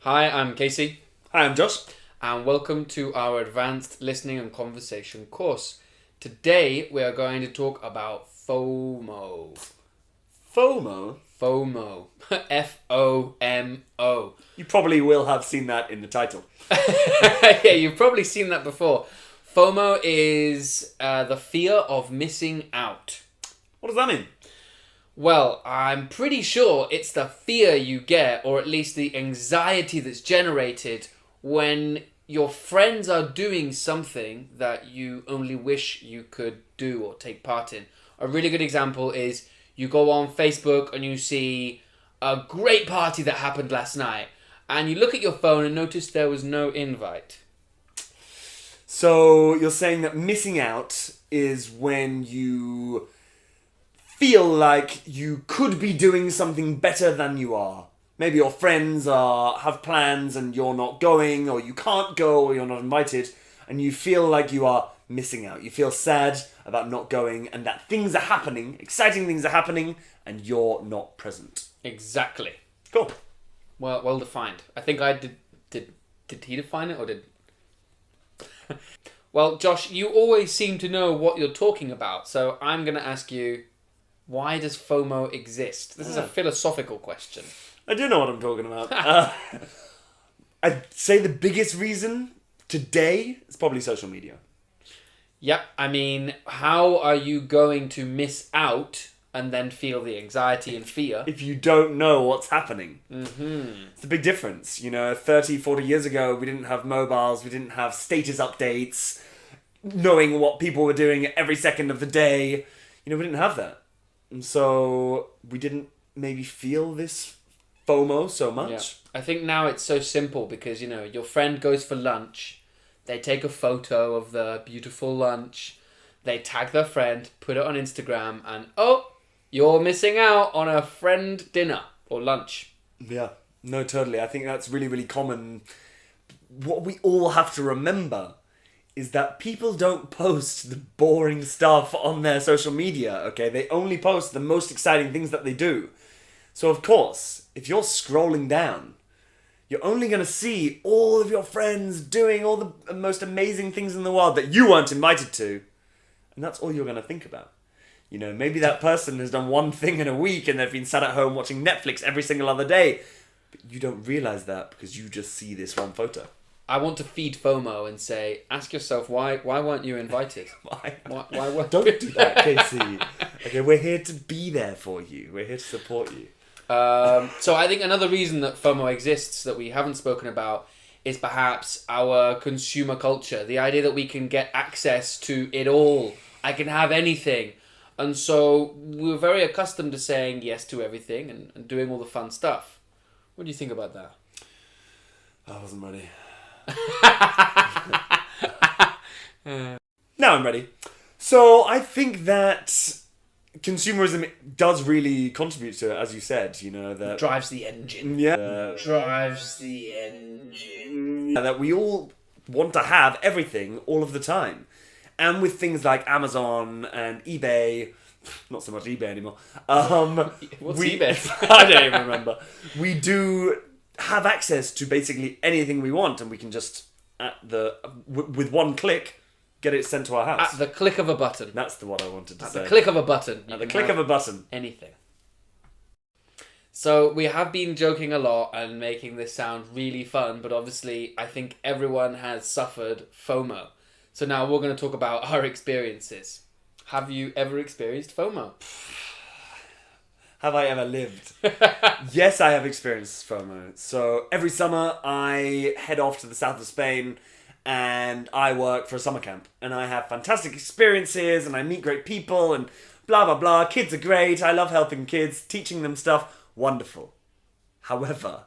Hi, I'm Casey, Hi, I'm Josh. and welcome to our Advanced Listening and Conversation course. Today, we are going to talk about FOMO. FOMO? FOMO. F-O-M-O. You probably will have seen that in the title. Yeah, you've probably seen that before. FOMO is the fear of missing out. What does that mean? Well, I'm pretty sure it's the fear you get, or at least the anxiety that's generated when your friends are doing something that you only wish you could do or take part in. A really good example is you go on Facebook and you see a great party that happened last night, and you look at your phone and notice there was no invite. So you're saying that missing out is when you feel like you could be doing something better than you are. Maybe your friends have plans and you're not going, or you can't go, or you're not invited, and you feel like you are missing out. You feel sad about not going, and that things are happening, exciting things are happening, and you're not present. Exactly. Cool. Well defined. I think I did. Did he define it, or did? Well, Josh, you always seem to know what you're talking about, so I'm going to ask you, why does FOMO exist? This is a philosophical question. I do know what I'm talking about. I'd say the biggest reason today is probably social media. Yep, I mean, how are you going to miss out and then feel the anxiety and fear? If you don't know what's happening. Mm-hmm. It's a big difference. 30, 40 years ago, we didn't have mobiles, we didn't have status updates, knowing what people were doing every second of the day. We didn't have that. And so we didn't maybe feel this FOMO so much. Yeah. I think now it's so simple because, your friend goes for lunch, they take a photo of the beautiful lunch, they tag their friend, put it on Instagram, and you're missing out on a friend dinner or lunch. Yeah, no, totally. I think that's really, really common. What we all have to remember is that people don't post the boring stuff on their social media, okay? They only post the most exciting things that they do. So, of course, if you're scrolling down, you're only going to see all of your friends doing all the most amazing things in the world that you weren't invited to. And that's all you're going to think about. Maybe that person has done one thing in a week and they've been sat at home watching Netflix every single other day. But you don't realise that because you just see this one photo. I want to feed FOMO and say, ask yourself, why weren't you invited? Why weren't Don't do that, Casey. Okay, we're here to be there for you. We're here to support you. So I think another reason that FOMO exists that we haven't spoken about is perhaps our consumer culture. The idea that we can get access to it all. I can have anything. And so we're very accustomed to saying yes to everything and doing all the fun stuff. What do you think about that? I wasn't ready. Now I'm ready. So I think that consumerism does really contribute to it, as you said. That drives the engine. Yeah, Drives the engine. that we all want to have everything all of the time, and with things like Amazon and eBay. Not so much eBay anymore. What's eBay? I don't even remember. We do have access to basically anything we want, and we can just with one click get it sent to our house At the click of a button. That's the what I wanted to say. At the click of a button. At the click of a button. Anything. So we have been joking a lot and making this sound really fun, but obviously I think everyone has suffered FOMO. So now we're going to talk about our experiences. Have you ever experienced FOMO? Have I ever lived? Yes, I have experienced FOMO. So every summer I head off to the south of Spain and I work for a summer camp. And I have fantastic experiences and I meet great people and blah, blah, blah. Kids are great. I love helping kids, teaching them stuff. Wonderful. However,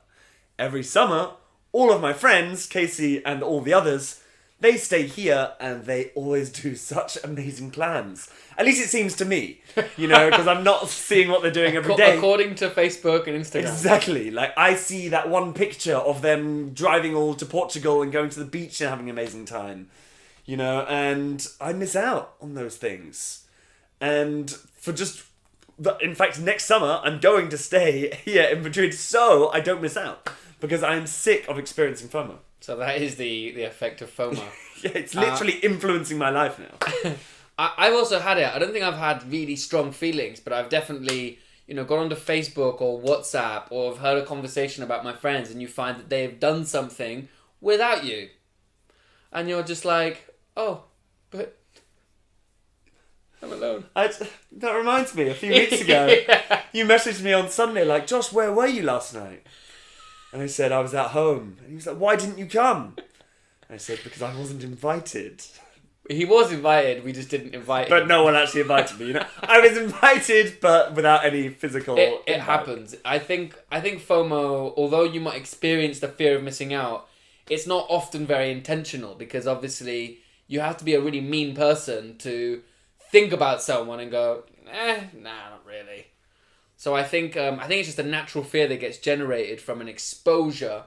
every summer, all of my friends, Casey and all the others, they stay here and they always do such amazing plans. At least it seems to me, because I'm not seeing what they're doing every day. According to Facebook and Instagram. Exactly. Like, I see that one picture of them driving all to Portugal and going to the beach and having an amazing time, and I miss out on those things. And in fact, next summer, I'm going to stay here in Madrid so I don't miss out. because I'm sick of experiencing FOMO. So that is the effect of FOMO. Yeah, it's literally influencing my life now. I've also had it. I don't think I've had really strong feelings, but I've definitely, gone onto Facebook or WhatsApp, or I've heard a conversation about my friends, and you find that they have done something without you. And you're just like, oh, but I'm alone. That reminds me, a few weeks ago, you messaged me on Sunday like, Josh, where were you last night? And I said, I was at home. And he was like, why didn't you come? And I said, because I wasn't invited. He was invited, we just didn't invite him. But no one actually invited me, I was invited, but without any physical It happens. I think FOMO, although you might experience the fear of missing out, it's not often very intentional, because obviously you have to be a really mean person to think about someone and go, nah, not really. So I think it's just a natural fear that gets generated from an exposure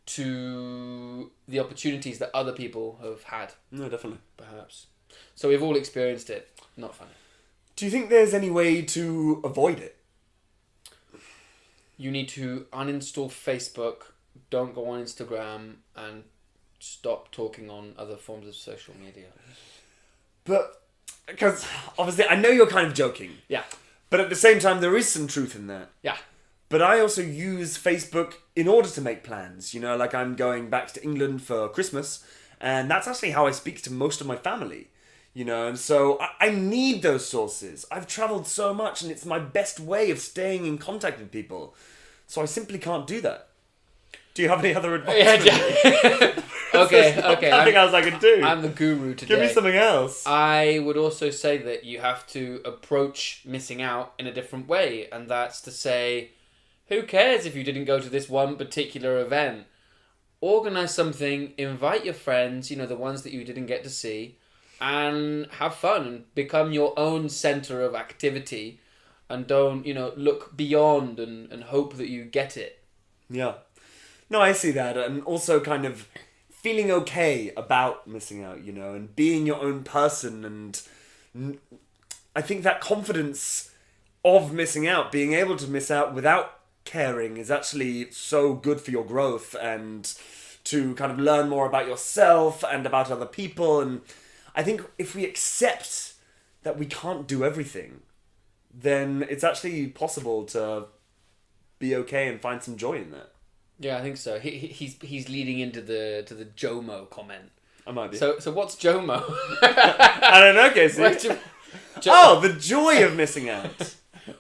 to the opportunities that other people have had. No, definitely. Perhaps. So we've all experienced it. Not funny. Do you think there's any way to avoid it? You need to uninstall Facebook, don't go on Instagram, and stop talking on other forms of social media. But, because obviously I know you're kind of joking. Yeah. But at the same time, there is some truth in that. Yeah. But I also use Facebook in order to make plans. Like I'm going back to England for Christmas, and that's actually how I speak to most of my family. And so I need those sources. I've travelled so much, and it's my best way of staying in contact with people. So I simply can't do that. Do you have any other advice? Yeah. Okay. Nothing else I can do. I'm the guru today. Give me something else. I would also say that you have to approach missing out in a different way, and that's to say, who cares if you didn't go to this one particular event? Organise something, invite your friends, the ones that you didn't get to see, and have fun and become your own centre of activity, and don't, look beyond and hope that you get it. Yeah. No, I see that. And also kind of feeling okay about missing out, and being your own person. And I think that confidence of missing out, being able to miss out without caring, is actually so good for your growth and to kind of learn more about yourself and about other people. And I think if we accept that we can't do everything, then it's actually possible to be okay and find some joy in that. Yeah, I think so. He's leading into the JOMO comment. I might be. So what's JOMO? I don't know, Casey. The joy of missing out.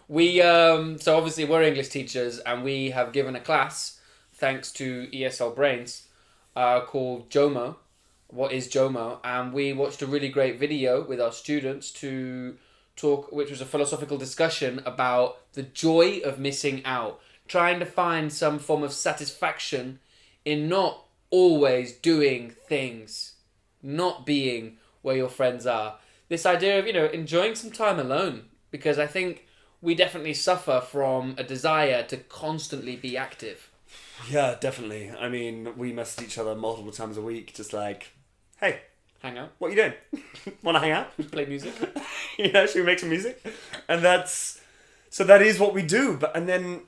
We so obviously we're English teachers, and we have given a class thanks to ESL Brains called JOMO. What is JOMO? And we watched a really great video with our students to talk, which was a philosophical discussion about the joy of missing out. Trying to find some form of satisfaction in not always doing things, not being where your friends are. This idea of, enjoying some time alone, because I think we definitely suffer from a desire to constantly be active. Yeah, definitely. I mean, we message each other multiple times a week, just like, hey, hang out. What are you doing? Want to hang out? Play music. Should we make some music? And that is what we do. And then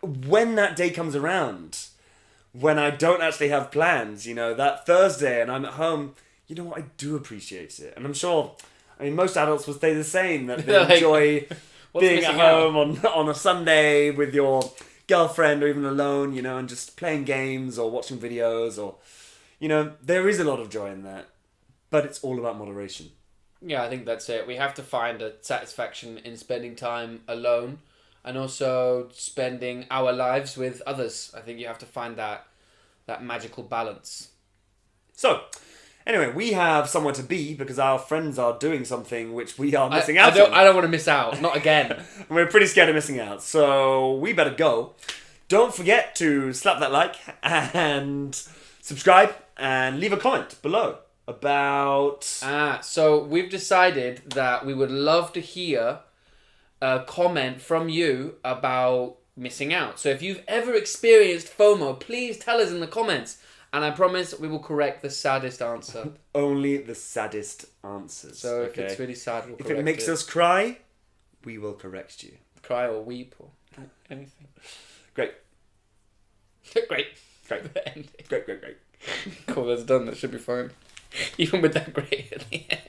when that day comes around, when I don't actually have plans, that Thursday and I'm at home, I do appreciate it. And I'm sure, most adults will say the same, that they enjoy being at home on a Sunday with your girlfriend or even alone, and just playing games or watching videos or, there is a lot of joy in that, but it's all about moderation. Yeah, I think that's it. We have to find a satisfaction in spending time alone, and also spending our lives with others. I think you have to find that magical balance. So, anyway, we have somewhere to be because our friends are doing something which we are missing out on. I don't want to miss out. Not again. We're pretty scared of missing out, so we better go. Don't forget to slap that like and subscribe and leave a comment below about... So we've decided that we would love to hear a comment from you about missing out. So if you've ever experienced FOMO, please tell us in the comments, and I promise we will correct the saddest answer. Only the saddest answers. So if it's really sad, we'll correct it. If it makes us cry, we will correct you. Cry or weep or anything. Great. Great. Great. Ending. Great. Cool, that's done. That should be fine. Even with that great at the end.